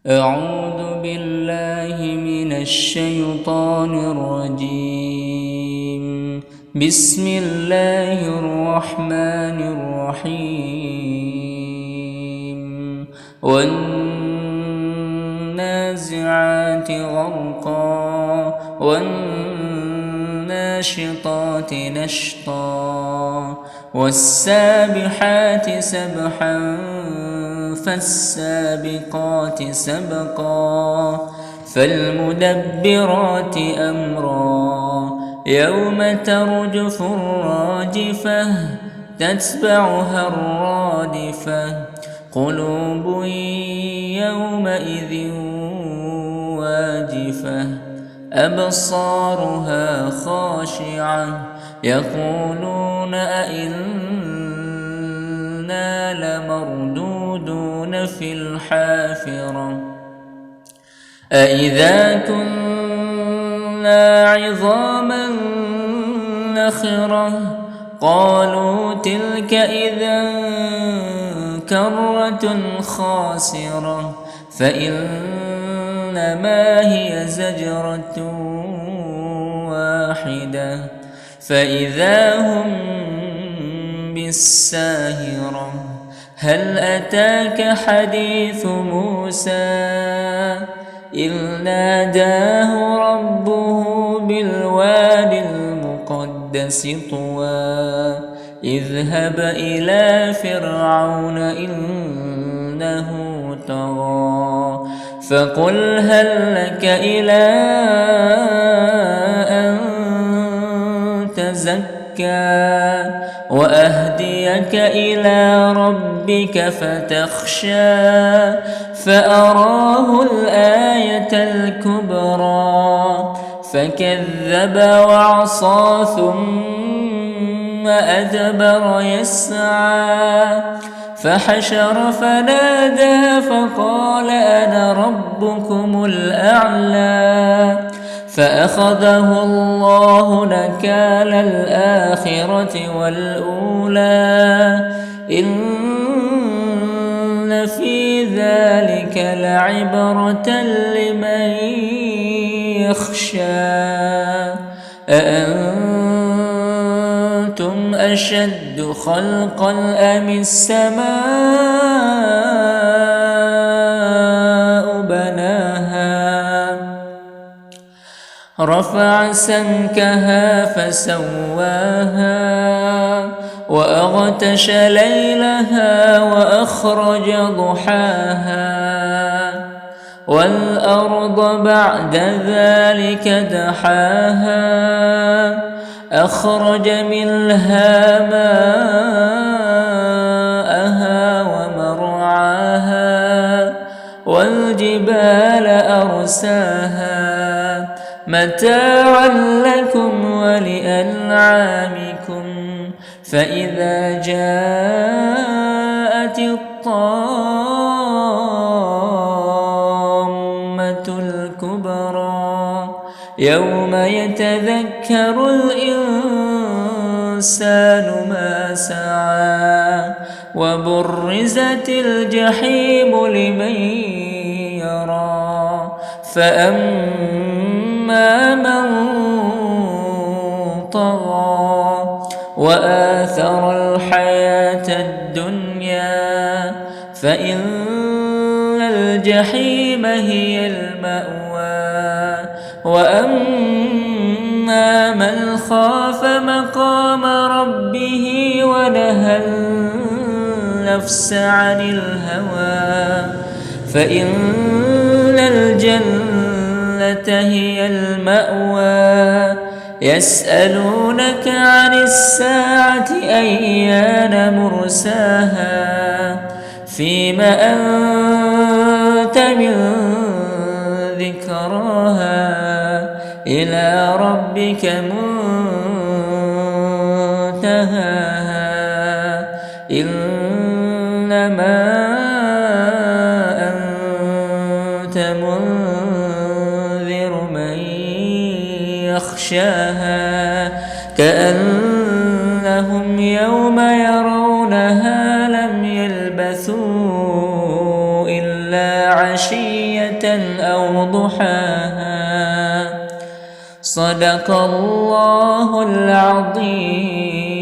أعوذ بالله من الشيطان الرجيم. بسم الله الرحمن الرحيم. والنازعات غرقا والناشطات نشطا والسابحات سبحا فالسابقات سبقا فالمدبرات أمرا يوم ترجف الراجفة تتبعها الرادفة قلوب يومئذ واجفة أبصارها خاشعة يقولون أئنا لمردودون في الحافرة أئذا كنا عظاما نخرة قالوا تلك إذا كرة خاسرة فإنما هي زجرة واحدة فإذا هم بالساهرة هل أتاك حديث موسى إذ ناداه ربه بالوادي المقدس طوى اذهب إلى فرعون إنه طغى فقل هل لك إلى أن تزكى وأهديك إلى ربك فتخشى فأراه الآية الكبرى فكذب وعصى ثم أدبر يسعى فحشر فنادى فقال أنا ربكم الأعلى فأخذه الله نكال الآخرة والأولى إن في ذلك لعبرة لمن يخشى أأنتم أشد خلقا أم السماء بناها رفع سمكها فسواها وأغطش ليلها وأخرج ضحاها والأرض بعد ذلك دحاها أخرج منها ماءها ومرعاها والجبال أرساها متاعا لكم ولأنعامكم فإذا جاءت الطامة الكبرى يوم يتذكر الإنسان ما سعى وبرزت الجحيم لمن يرى فأما من طغى وآثر الحياة الدنيا فإن الجحيم هي المأوى وأما من خاف مقام ربه ونهى النفس عن الهوى فإن الجنة هي المأوى يسألونك عن الساعة أيان مرساها فيم أنت من ذكراها إلى ربك منتهاها إنما أنت منذر من يخشاها كأنهم يوم يرونها لم يلبثوا إلا عشية أو ضحاها. صدق الله العظيم.